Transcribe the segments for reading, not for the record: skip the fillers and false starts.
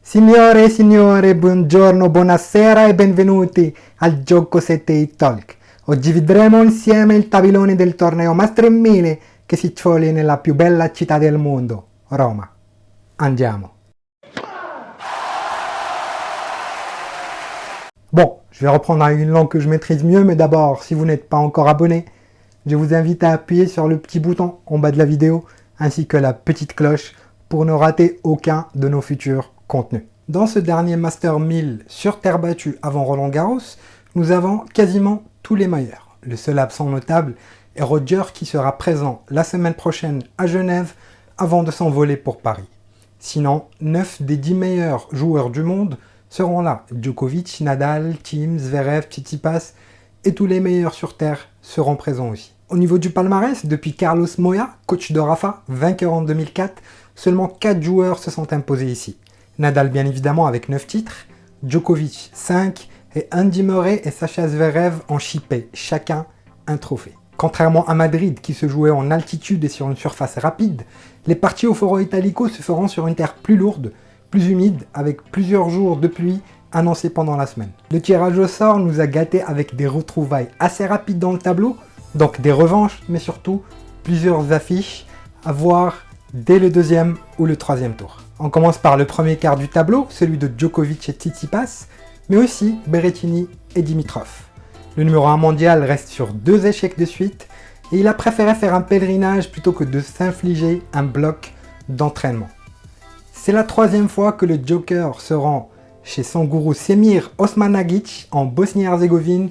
Signore e signore, buongiorno, buonasera e benvenuti al Gioco 7 Talk. Oggi vedremo insieme il tabellone del torneo Master 1000 che si svolge nella più bella città del mondo, Roma. Andiamo. Bon, je vais reprendre à une langue que je maîtrise mieux, mais d'abord, si vous n'êtes pas encore abonné, je vous invite à appuyer sur le petit bouton en bas de la vidéo, ainsi que la petite cloche pour ne rater aucun de nos futurs contenus. Dans ce dernier Master 1000 sur terre battue avant Roland Garros, nous avons quasiment tous les meilleurs. Le seul absent notable est Roger qui sera présent la semaine prochaine à Genève avant de s'envoler pour Paris. Sinon, 9 des 10 meilleurs joueurs du monde seront là. Djokovic, Nadal, Thiem, Zverev, Tsitsipas et tous les meilleurs sur terre seront présents aussi. Au niveau du palmarès, depuis Carlos Moya, coach de Rafa, vainqueur en 2004, seulement 4 joueurs se sont imposés ici. Nadal bien évidemment avec 9 titres, Djokovic 5 et Andy Murray et Sascha Zverev ont chippé chacun un trophée. Contrairement à Madrid qui se jouait en altitude et sur une surface rapide, les parties au Foro Italico se feront sur une terre plus lourde, plus humide, avec plusieurs jours de pluie annoncés pendant la semaine. Le tirage au sort nous a gâtés avec des retrouvailles assez rapides dans le tableau, donc des revanches, mais surtout plusieurs affiches à voir dès le deuxième ou le troisième tour. On commence par le premier quart du tableau, celui de Djokovic et Tsitsipas, mais aussi Berrettini et Dimitrov. Le numéro 1 mondial reste sur 2 échecs de suite et il a préféré faire un pèlerinage plutôt que de s'infliger un bloc d'entraînement. C'est la 3e fois que le Joker se rend chez son gourou Semir Osmanagic en Bosnie-Herzégovine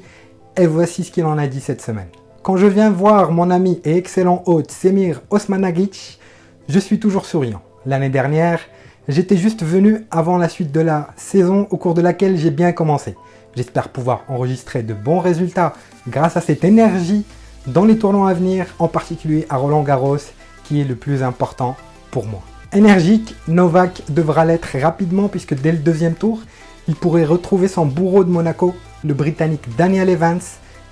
et voici ce qu'il en a dit cette semaine. Quand je viens voir mon ami et excellent hôte Semir Osmanagic, je suis toujours souriant. L'année dernière, j'étais juste venu avant la suite de la saison au cours de laquelle j'ai bien commencé. J'espère pouvoir enregistrer de bons résultats grâce à cette énergie dans les tournois à venir, en particulier à Roland Garros, qui est le plus important pour moi. Énergique, Novak devra l'être rapidement puisque dès le deuxième tour, il pourrait retrouver son bourreau de Monaco, le Britannique Daniel Evans,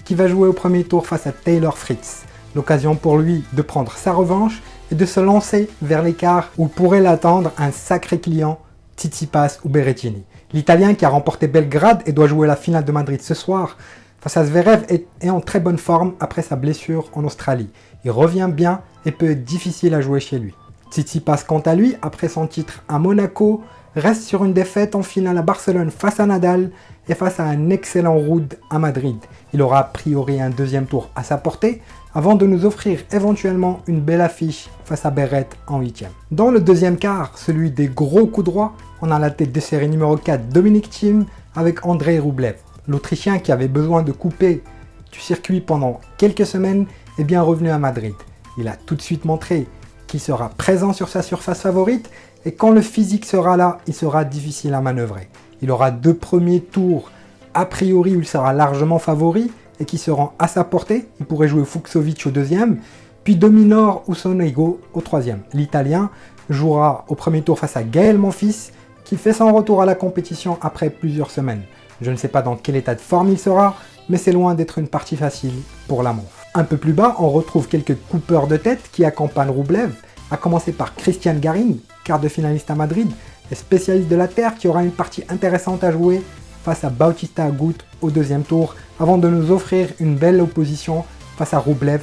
qui va jouer au premier tour face à Taylor Fritz. L'occasion pour lui de prendre sa revanche et de se lancer vers l'écart où pourrait l'attendre un sacré client, Tsitsipas ou Berrettini. L'Italien qui a remporté Belgrade et doit jouer la finale de Madrid ce soir face à Zverev est en très bonne forme après sa blessure en Australie. Il revient bien et peut être difficile à jouer chez lui. Tsitsipas quant à lui, après son titre à Monaco, reste sur une défaite en finale à Barcelone face à Nadal et face à un excellent Ruud à Madrid. Il aura a priori un deuxième tour à sa portée avant de nous offrir éventuellement une belle affiche face à Beret en 8e. Dans le deuxième quart, celui des gros coups droits, on a la tête de série numéro 4 Dominic Thiem avec Andrei Rublev. L'Autrichien qui avait besoin de couper du circuit pendant quelques semaines est bien revenu à Madrid. Il a tout de suite montré qu'il sera présent sur sa surface favorite et quand le physique sera là, il sera difficile à manœuvrer. Il aura 2 premiers tours a priori où il sera largement favori et qui seront à sa portée. Il pourrait jouer Fucsovic au deuxième, puis Dominor ou Sonego au troisième. L'Italien jouera au premier tour face à Gaël Monfils qui fait son retour à la compétition après plusieurs semaines. Je ne sais pas dans quel état de forme il sera, mais c'est loin d'être une partie facile pour la Monf. Un peu plus bas, on retrouve quelques coupeurs de tête qui accompagnent Rublev, à commencer par Christian Garin, quart de finaliste à Madrid, et spécialiste de la terre qui aura une partie intéressante à jouer face à Bautista Agut au deuxième tour, avant de nous offrir une belle opposition face à Rublev,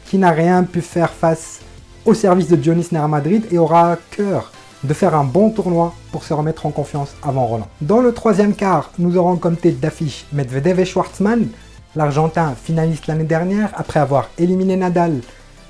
qui n'a rien pu faire face au service de Dionis Isner à Madrid et aura à cœur de faire un bon tournoi pour se remettre en confiance avant Roland. Dans le troisième quart, nous aurons comme tête d'affiche Medvedev et Schwartzmann. L'Argentin, finaliste l'année dernière, après avoir éliminé Nadal,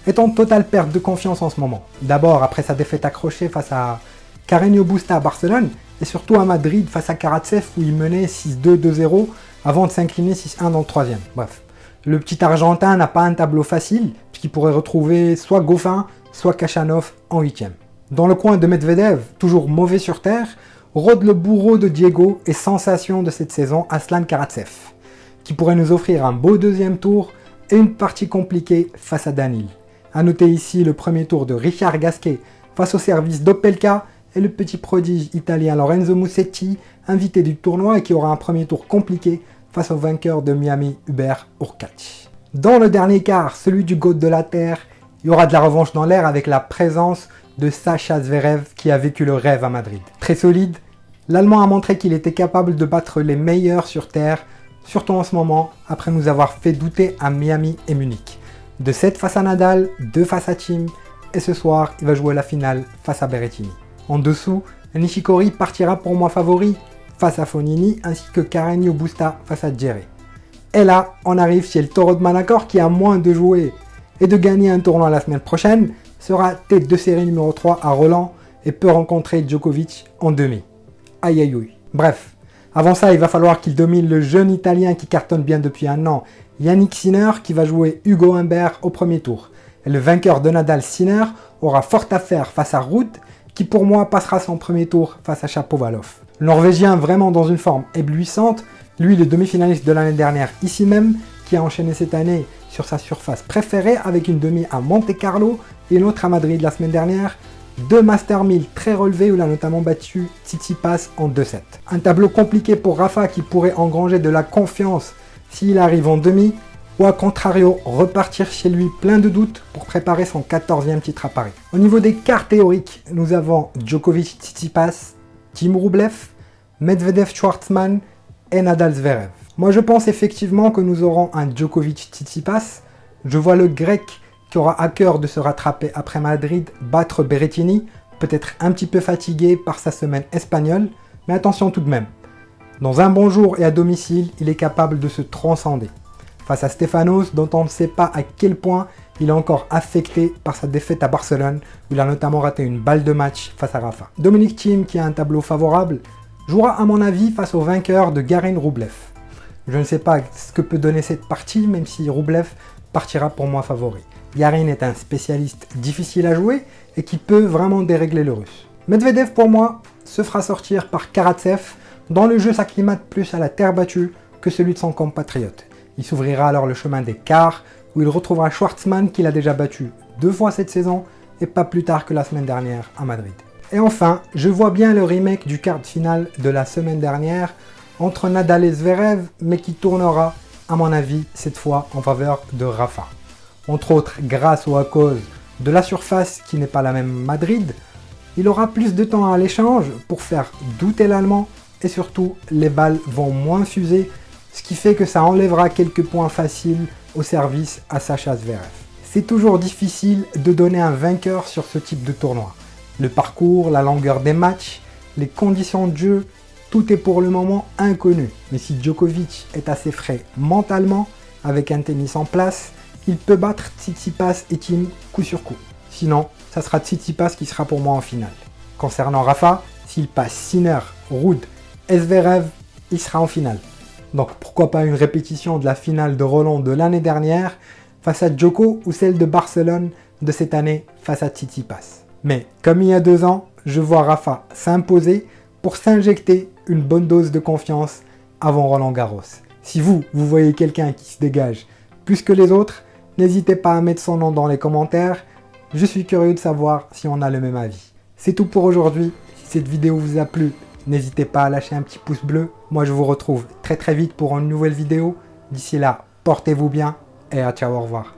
est en totale perte de confiance en ce moment. D'abord après sa défaite accrochée face à Carreño Busta à Barcelone, et surtout à Madrid face à Karatsev où il menait 6-2, 2-0 avant de s'incliner 6-1 dans le troisième. Bref, le petit Argentin n'a pas un tableau facile puisqu'il pourrait retrouver soit Goffin, soit Khachanov en 8e. Dans le coin de Medvedev, toujours mauvais sur terre, rôde le bourreau de Diego et sensation de cette saison Aslan Karatsev, qui pourrait nous offrir un beau deuxième tour et une partie compliquée face à Danil. A noter ici le premier tour de Richard Gasquet face au service d'Opelka et le petit prodige italien Lorenzo Musetti, invité du tournoi et qui aura un premier tour compliqué face au vainqueur de Miami Hubert Hurkacz. Dans le dernier quart, celui du GOAT de la Terre, il y aura de la revanche dans l'air avec la présence de Sascha Zverev qui a vécu le rêve à Madrid. Très solide, L'Allemand a montré qu'il était capable de battre les meilleurs sur Terre, surtout en ce moment, après nous avoir fait douter à Miami et Munich. De 7 face à Nadal, 2 face à Thiem, et ce soir, il va jouer la finale face à Berrettini. En dessous, Nishikori partira pour moi favori face à Fognini, ainsi que Carreño Busta face à Djere. Et là, on arrive chez le Taureau de Manacor qui a moins de jouer et de gagner un tournoi la semaine prochaine, sera tête de série numéro 3 à Roland et peut rencontrer Djokovic en demi. Aïe aïe aïe. Bref, avant ça, il va falloir qu'il domine le jeune Italien qui cartonne bien depuis un an, Yannick Sinner, qui va jouer Hugo Humbert au premier tour. Et le vainqueur de Nadal, Sinner, aura fort à faire face à Ruud, qui pour moi passera son premier tour face à Shapovalov. Le Norvégien vraiment dans une forme éblouissante, lui le demi-finaliste de l'année dernière ici même, qui a enchaîné cette année sur sa surface préférée avec une demi à Monte Carlo et une autre à Madrid la semaine dernière. 2 Master 1000 très relevés où il a notamment battu Tsitsipas en 2-7. Un tableau compliqué pour Rafa qui pourrait engranger de la confiance s'il arrive en demi, ou à contrario repartir chez lui plein de doutes pour préparer son 14e titre à Paris. Au niveau des cartes théoriques, nous avons Djokovic Tsitsipas, Tim Rublev, Medvedev Schwartzmann et Nadal Zverev. Moi je pense effectivement que nous aurons un Djokovic Tsitsipas. Je vois le grec qui aura à cœur de se rattraper après Madrid, battre Berrettini, peut-être un petit peu fatigué par sa semaine espagnole, mais attention tout de même. Dans un bon jour et à domicile, il est capable de se transcender. Face à Stefanos, dont on ne sait pas à quel point il est encore affecté par sa défaite à Barcelone, où il a notamment raté une balle de match face à Rafa. Dominic Thiem, qui a un tableau favorable, jouera à mon avis face au vainqueur de Garin Rublev. Je ne sais pas ce que peut donner cette partie, même si Rublev partira pour moi favori. Garin est un spécialiste difficile à jouer et qui peut vraiment dérégler le russe. Medvedev pour moi se fera sortir par Karatsev, dont le jeu s'acclimate plus à la terre battue que celui de son compatriote. Il s'ouvrira alors le chemin des quarts où il retrouvera Schwartzmann qu'il a déjà battu 2 fois cette saison et pas plus tard que la semaine dernière à Madrid. Et enfin, je vois bien le remake du quart de finale de la semaine dernière entre Nadal et Zverev, mais qui tournera, à mon avis, cette fois en faveur de Rafa. Entre autres, grâce ou à cause de la surface qui n'est pas la même Madrid, il aura plus de temps à l'échange pour faire douter l'Allemand et surtout, les balles vont moins fuser, ce qui fait que ça enlèvera quelques points faciles au service à Sacha Zverev. C'est toujours difficile de donner un vainqueur sur ce type de tournoi. Le parcours, la longueur des matchs, les conditions de jeu, tout est pour le moment inconnu. Mais si Djokovic est assez frais mentalement, avec un tennis en place, il peut battre Tsitsipas et Thiem coup sur coup. Sinon, ça sera Tsitsipas qui sera pour moi en finale. Concernant Rafa, s'il passe Sinner, Ruud et Zverev, il sera en finale. Donc pourquoi pas une répétition de la finale de Roland de l'année dernière face à Djoko ou celle de Barcelone de cette année face à Tsitsipas. Mais comme il y a 2 ans, je vois Rafa s'imposer pour s'injecter une bonne dose de confiance avant Roland Garros. Si vous voyez quelqu'un qui se dégage plus que les autres, n'hésitez pas à mettre son nom dans les commentaires. Je suis curieux de savoir si on a le même avis. C'est tout pour aujourd'hui. Si cette vidéo vous a plu, n'hésitez pas à lâcher un petit pouce bleu. Moi je vous retrouve très vite pour une nouvelle vidéo. D'ici là, portez-vous bien et à ciao, au revoir.